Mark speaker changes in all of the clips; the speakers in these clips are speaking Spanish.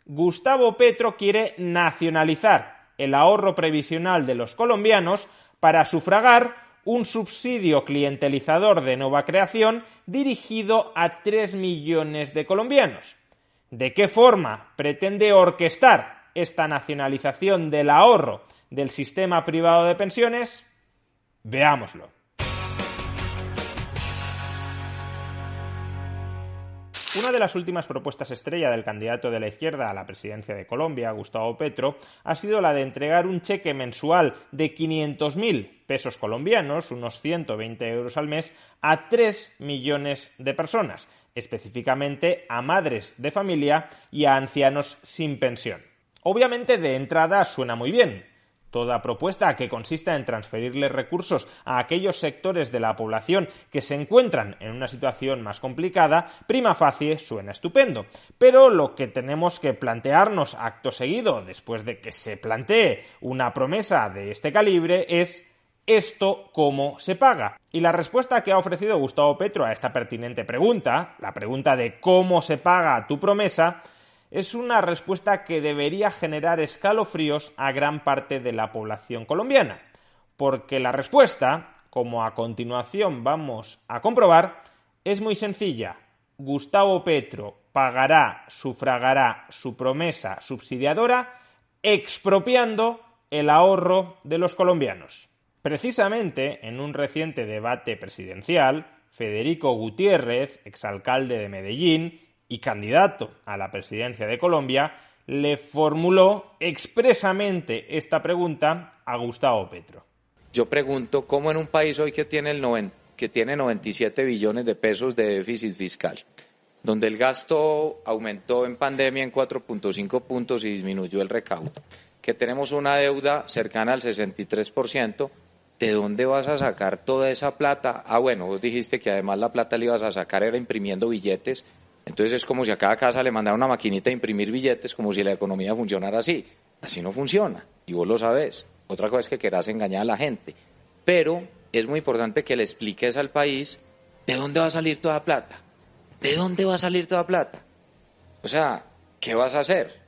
Speaker 1: Gustavo Petro quiere nacionalizar el ahorro previsional de los colombianos para sufragar un subsidio clientelizador de nueva creación dirigido a 3 millones de colombianos. ¿De qué forma pretende orquestar esta nacionalización del ahorro del sistema privado de pensiones? Veámoslo. Una de las últimas propuestas estrella del candidato de la izquierda a la presidencia de Colombia, Gustavo Petro, ha sido la de entregar un cheque mensual de 500.000 pesos colombianos, unos 120 euros al mes, a 3 millones de personas, específicamente a madres de familia y a ancianos sin pensión. Obviamente, de entrada suena muy bien. Toda propuesta que consista en transferirle recursos a aquellos sectores de la población que se encuentran en una situación más complicada, prima facie suena estupendo. Pero lo que tenemos que plantearnos acto seguido, después de que se plantee una promesa de este calibre, es ¿esto cómo se paga? Y la respuesta que ha ofrecido Gustavo Petro a esta pertinente pregunta, la pregunta de ¿cómo se paga tu promesa?, es una respuesta que debería generar escalofríos a gran parte de la población colombiana, porque la respuesta, como a continuación vamos a comprobar, es muy sencilla. Gustavo Petro sufragará su promesa subsidiadora expropiando el ahorro de los colombianos. Precisamente, en un reciente debate presidencial, Federico Gutiérrez, exalcalde de Medellín y candidato a la presidencia de Colombia, le formuló expresamente esta pregunta a Gustavo Petro.
Speaker 2: Yo pregunto, ¿cómo en un país hoy que tiene 97 billones de pesos de déficit fiscal, donde el gasto aumentó en pandemia en 4.5 puntos y disminuyó el recaudo, que tenemos una deuda cercana al 63%, ¿de dónde vas a sacar toda esa plata? Bueno, vos dijiste que además la plata le ibas a sacar era imprimiendo billetes. Entonces es como si a cada casa le mandara una maquinita a imprimir billetes, como si la economía funcionara así. Así no funciona, y vos lo sabés. Otra cosa es que querás engañar a la gente. Pero es muy importante que le expliques al país de dónde va a salir toda plata. ¿De dónde va a salir toda plata? O sea, ¿qué vas a hacer?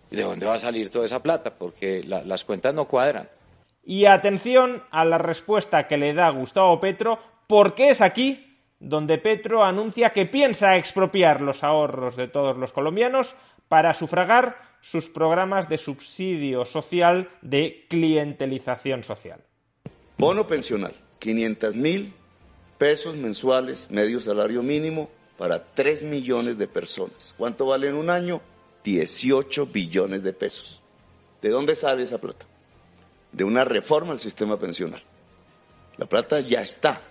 Speaker 2: ¿De dónde va a salir toda esa plata? Porque las cuentas no cuadran.
Speaker 1: Y atención a la respuesta que le da Gustavo Petro, porque es aquí donde Petro anuncia que piensa expropiar los ahorros de todos los colombianos para sufragar sus programas de subsidio social de clientelización social.
Speaker 3: Bono pensional, 500.000 pesos mensuales, medio salario mínimo para 3 millones de personas. ¿Cuánto vale en un año? 18 billones de pesos. ¿De dónde sale esa plata? De una reforma al sistema pensional. La plata ya está.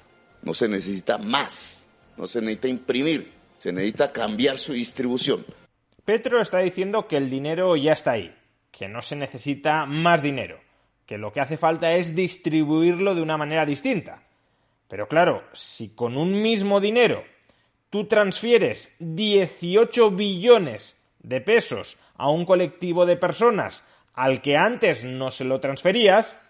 Speaker 3: No se necesita más, no se necesita imprimir, se necesita cambiar su distribución.
Speaker 1: Petro está diciendo que el dinero ya está ahí, que no se necesita más dinero, que lo que hace falta es distribuirlo de una manera distinta. Pero claro, si con un mismo dinero tú transfieres 18 billones de pesos a un colectivo de personas al que antes no se lo transferías,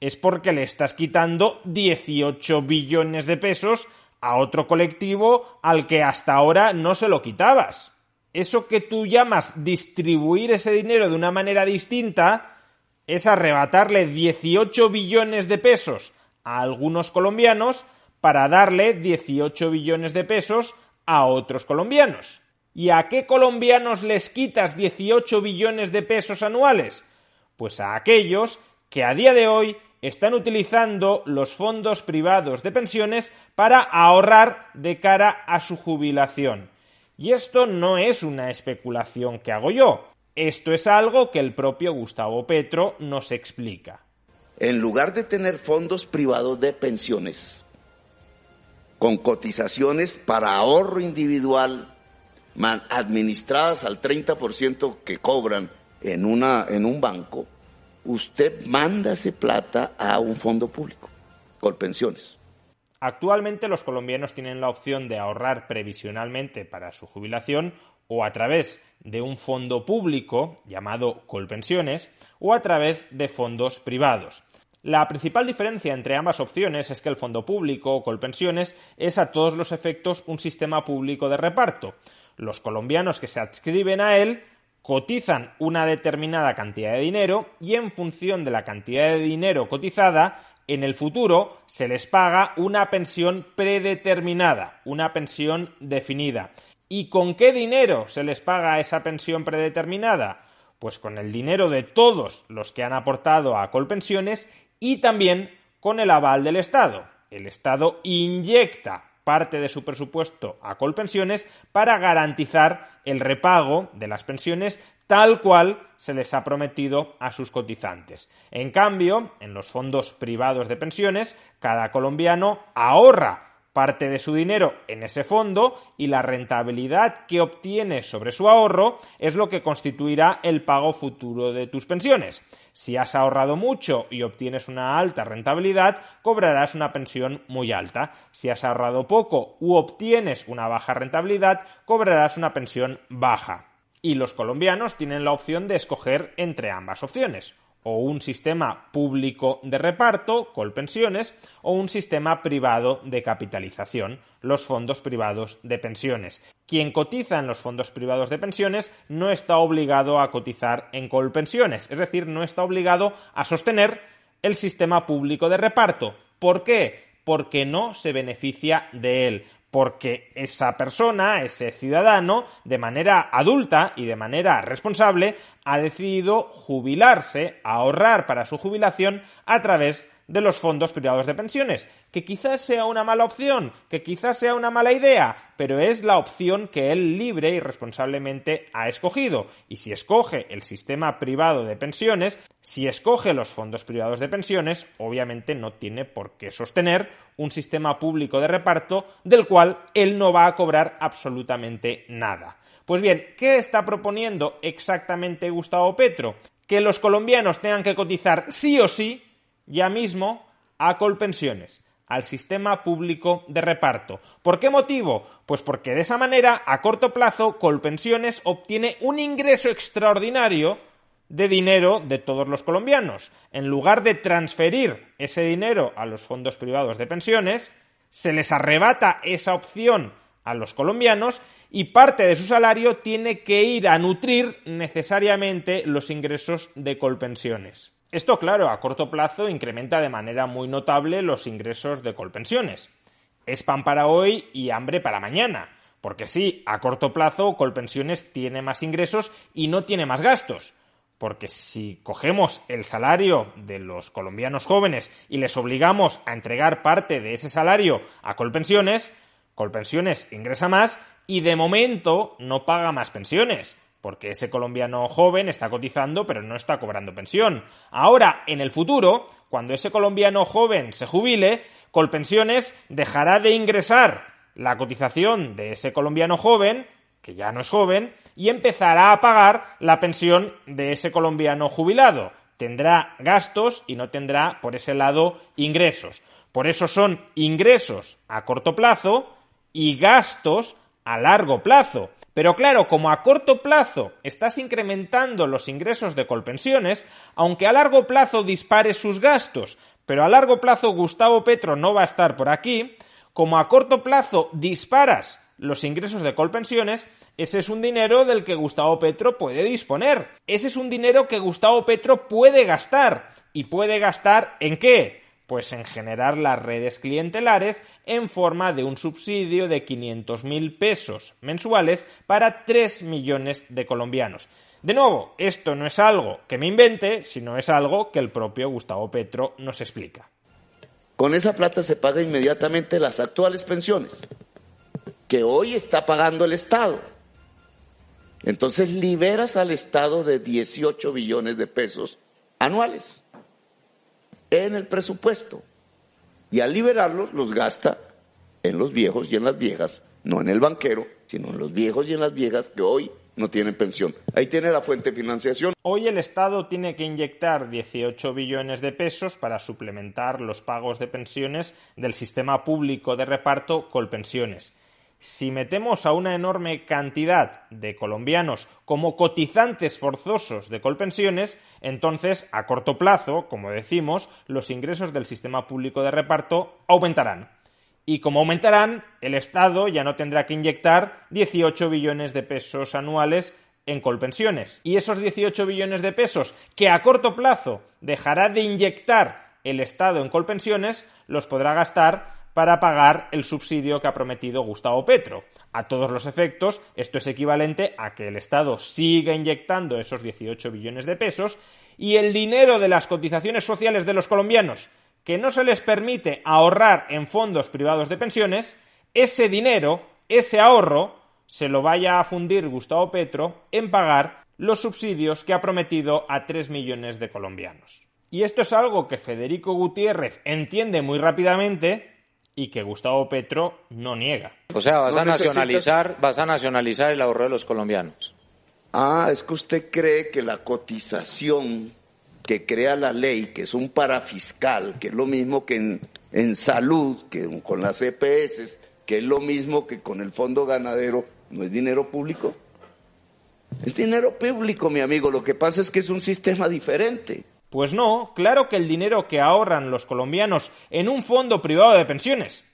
Speaker 1: es porque le estás quitando 18 billones de pesos a otro colectivo al que hasta ahora no se lo quitabas. Eso que tú llamas distribuir ese dinero de una manera distinta es arrebatarle 18 billones de pesos a algunos colombianos para darle 18 billones de pesos a otros colombianos. ¿Y a qué colombianos les quitas 18 billones de pesos anuales? Pues a aquellos que a día de hoy están utilizando los fondos privados de pensiones para ahorrar de cara a su jubilación. Y esto no es una especulación que hago yo. Esto es algo que el propio Gustavo Petro nos explica.
Speaker 3: En lugar de tener fondos privados de pensiones con cotizaciones para ahorro individual administradas al 30% que cobran en un banco, usted manda esa plata a un fondo público, Colpensiones.
Speaker 1: Actualmente los colombianos tienen la opción de ahorrar previsionalmente para su jubilación o a través de un fondo público llamado Colpensiones o a través de fondos privados. La principal diferencia entre ambas opciones es que el fondo público o Colpensiones es a todos los efectos un sistema público de reparto. Los colombianos que se adscriben a él Cotizan una determinada cantidad de dinero y en función de la cantidad de dinero cotizada, en el futuro se les paga una pensión predeterminada, una pensión definida. ¿Y con qué dinero se les paga esa pensión predeterminada? Pues con el dinero de todos los que han aportado a Colpensiones y también con el aval del Estado. El Estado inyecta parte de su presupuesto a Colpensiones para garantizar el repago de las pensiones tal cual se les ha prometido a sus cotizantes. En cambio, en los fondos privados de pensiones, cada colombiano ahorra parte de su dinero en ese fondo y la rentabilidad que obtienes sobre su ahorro es lo que constituirá el pago futuro de tus pensiones. Si has ahorrado mucho y obtienes una alta rentabilidad, cobrarás una pensión muy alta. Si has ahorrado poco u obtienes una baja rentabilidad, cobrarás una pensión baja. Y los colombianos tienen la opción de escoger entre ambas opciones, o un sistema público de reparto, Colpensiones, o un sistema privado de capitalización, los fondos privados de pensiones. Quien cotiza en los fondos privados de pensiones no está obligado a cotizar en Colpensiones, es decir, no está obligado a sostener el sistema público de reparto. ¿Por qué? Porque no se beneficia de él. Porque esa persona, ese ciudadano, de manera adulta y de manera responsable, ha decidido jubilarse, ahorrar para su jubilación a través de los fondos privados de pensiones, que quizás sea una mala opción, que quizás sea una mala idea, pero es la opción que él libre y responsablemente ha escogido. Y si escoge el sistema privado de pensiones, si escoge los fondos privados de pensiones, obviamente no tiene por qué sostener un sistema público de reparto del cual él no va a cobrar absolutamente nada. Pues bien, ¿qué está proponiendo exactamente Gustavo Petro? Que los colombianos tengan que cotizar sí o sí ya mismo a Colpensiones, al sistema público de reparto. ¿Por qué motivo? Pues porque de esa manera, a corto plazo, Colpensiones obtiene un ingreso extraordinario de dinero de todos los colombianos. En lugar de transferir ese dinero a los fondos privados de pensiones, se les arrebata esa opción a los colombianos y parte de su salario tiene que ir a nutrir necesariamente los ingresos de Colpensiones. Esto, claro, a corto plazo incrementa de manera muy notable los ingresos de Colpensiones. Es pan para hoy y hambre para mañana, porque sí, a corto plazo Colpensiones tiene más ingresos y no tiene más gastos, porque si cogemos el salario de los colombianos jóvenes y les obligamos a entregar parte de ese salario a Colpensiones, Colpensiones ingresa más y de momento no paga más pensiones, porque ese colombiano joven está cotizando pero no está cobrando pensión. Ahora, en el futuro, cuando ese colombiano joven se jubile, Colpensiones dejará de ingresar la cotización de ese colombiano joven, que ya no es joven, y empezará a pagar la pensión de ese colombiano jubilado. Tendrá gastos y no tendrá, por ese lado, ingresos. Por eso son ingresos a corto plazo y gastos a largo plazo. Pero claro, como a corto plazo estás incrementando los ingresos de Colpensiones, aunque a largo plazo dispare sus gastos, pero a largo plazo Gustavo Petro no va a estar por aquí, como a corto plazo disparas los ingresos de Colpensiones, ese es un dinero del que Gustavo Petro puede disponer. Ese es un dinero que Gustavo Petro puede gastar. ¿Y puede gastar en qué? Pues en generar las redes clientelares en forma de un subsidio de 500.000 pesos mensuales para 3 millones de colombianos. De nuevo, esto no es algo que me invente, sino es algo que el propio Gustavo Petro nos explica.
Speaker 3: Con esa plata se paga inmediatamente las actuales pensiones, que hoy está pagando el Estado. Entonces liberas al Estado de 18 billones de pesos anuales en el presupuesto, y al liberarlos los gasta en los viejos y en las viejas, no en el banquero, sino en los viejos y en las viejas que hoy no tienen pensión. Ahí tiene la fuente de financiación.
Speaker 1: Hoy el Estado tiene que inyectar 18 billones de pesos para suplementar los pagos de pensiones del sistema público de reparto Colpensiones. Si metemos a una enorme cantidad de colombianos como cotizantes forzosos de Colpensiones, entonces, a corto plazo, como decimos, los ingresos del sistema público de reparto aumentarán. Y como aumentarán, el Estado ya no tendrá que inyectar 18 billones de pesos anuales en Colpensiones. Y esos 18 billones de pesos que a corto plazo dejará de inyectar el Estado en Colpensiones los podrá gastar para pagar el subsidio que ha prometido Gustavo Petro. A todos los efectos, esto es equivalente a que el Estado siga inyectando esos 18 billones de pesos y el dinero de las cotizaciones sociales de los colombianos, que no se les permite ahorrar en fondos privados de pensiones, ese dinero, ese ahorro, se lo vaya a fundir Gustavo Petro en pagar los subsidios que ha prometido a 3 millones de colombianos. Y esto es algo que Federico Gutiérrez entiende muy rápidamente y que Gustavo Petro no niega.
Speaker 2: O sea, vas a nacionalizar el ahorro de los colombianos.
Speaker 3: Ah, es que usted cree que la cotización que crea la ley, que es un parafiscal, que es lo mismo que en salud, que con las EPS, que es lo mismo que con el fondo ganadero, ¿no es dinero público? Es dinero público, mi amigo. Lo que pasa es que es un sistema diferente.
Speaker 1: Pues no, claro que el dinero que ahorran los colombianos en un fondo privado de pensiones,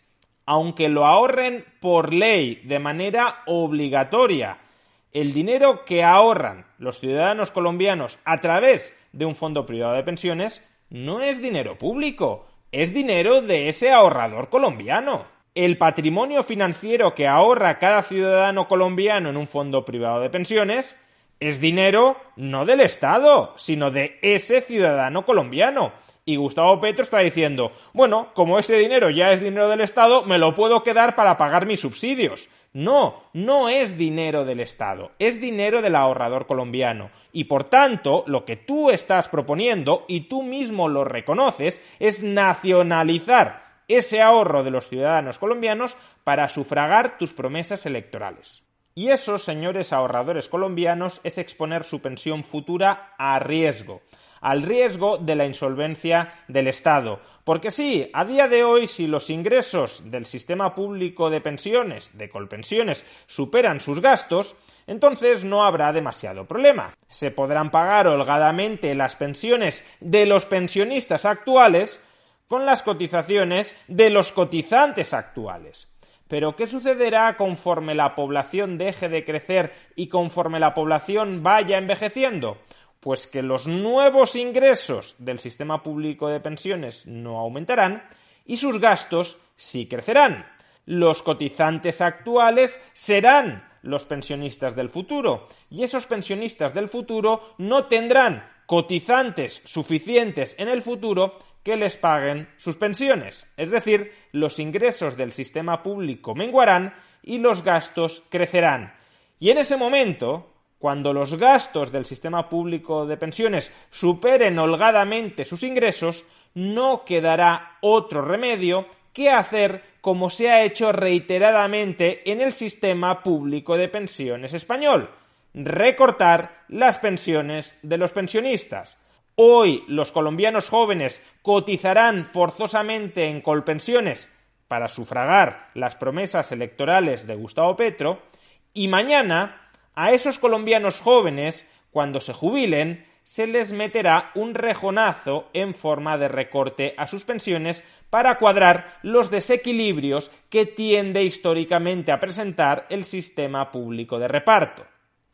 Speaker 1: aunque lo ahorren por ley de manera obligatoria, el dinero que ahorran los ciudadanos colombianos a través de un fondo privado de pensiones no es dinero público, es dinero de ese ahorrador colombiano. El patrimonio financiero que ahorra cada ciudadano colombiano en un fondo privado de pensiones es dinero no del Estado, sino de ese ciudadano colombiano. Y Gustavo Petro está diciendo, bueno, como ese dinero ya es dinero del Estado, me lo puedo quedar para pagar mis subsidios. No, no es dinero del Estado, es dinero del ahorrador colombiano. Y por tanto, lo que tú estás proponiendo, y tú mismo lo reconoces, es nacionalizar ese ahorro de los ciudadanos colombianos para sufragar tus promesas electorales. Y eso, señores ahorradores colombianos, es exponer su pensión futura a riesgo, al riesgo de la insolvencia del Estado. Porque sí, a día de hoy, si los ingresos del sistema público de pensiones, de Colpensiones, superan sus gastos, entonces no habrá demasiado problema. Se podrán pagar holgadamente las pensiones de los pensionistas actuales con las cotizaciones de los cotizantes actuales. Pero ¿qué sucederá conforme la población deje de crecer y conforme la población vaya envejeciendo? Pues que los nuevos ingresos del sistema público de pensiones no aumentarán y sus gastos sí crecerán. Los cotizantes actuales serán los pensionistas del futuro y esos pensionistas del futuro no tendrán cotizantes suficientes en el futuro que les paguen sus pensiones. Es decir, los ingresos del sistema público menguarán y los gastos crecerán. Y en ese momento, cuando los gastos del sistema público de pensiones superen holgadamente sus ingresos, no quedará otro remedio que hacer como se ha hecho reiteradamente en el sistema público de pensiones español: recortar las pensiones de los pensionistas. Hoy los colombianos jóvenes cotizarán forzosamente en Colpensiones para sufragar las promesas electorales de Gustavo Petro y mañana a esos colombianos jóvenes, cuando se jubilen, se les meterá un rejonazo en forma de recorte a sus pensiones para cuadrar los desequilibrios que tiende históricamente a presentar el sistema público de reparto.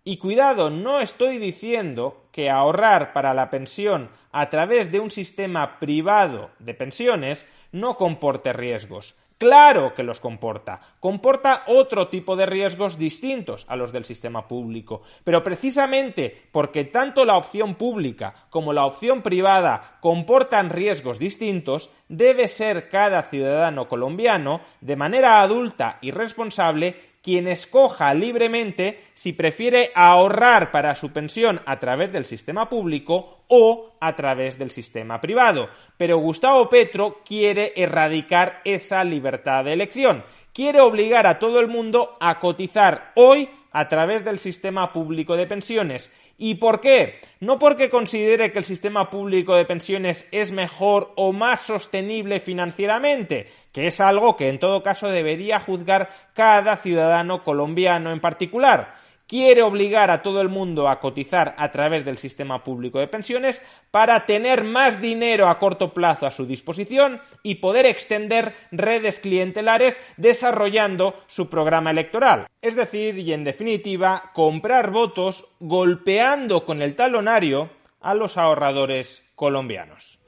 Speaker 1: Y cuidado, no estoy diciendo que ahorrar para la pensión a través de un sistema privado de pensiones no comporte riesgos. Claro que los comporta. Comporta otro tipo de riesgos distintos a los del sistema público. Pero precisamente porque tanto la opción pública como la opción privada comportan riesgos distintos, debe ser cada ciudadano colombiano, de manera adulta y responsable, quien escoja libremente si prefiere ahorrar para su pensión a través del sistema público o a través del sistema privado. Pero Gustavo Petro quiere erradicar esa libertad de elección. Quiere obligar a todo el mundo a cotizar hoy a través del sistema público de pensiones. ¿Y por qué? No porque considere que el sistema público de pensiones es mejor o más sostenible financieramente, que es algo que en todo caso debería juzgar cada ciudadano colombiano en particular. quiere obligar a todo el mundo a cotizar a través del sistema público de pensiones para tener más dinero a corto plazo a su disposición y poder extender redes clientelares desarrollando su programa electoral. Es decir, y en definitiva, comprar votos golpeando con el talonario a los ahorradores colombianos.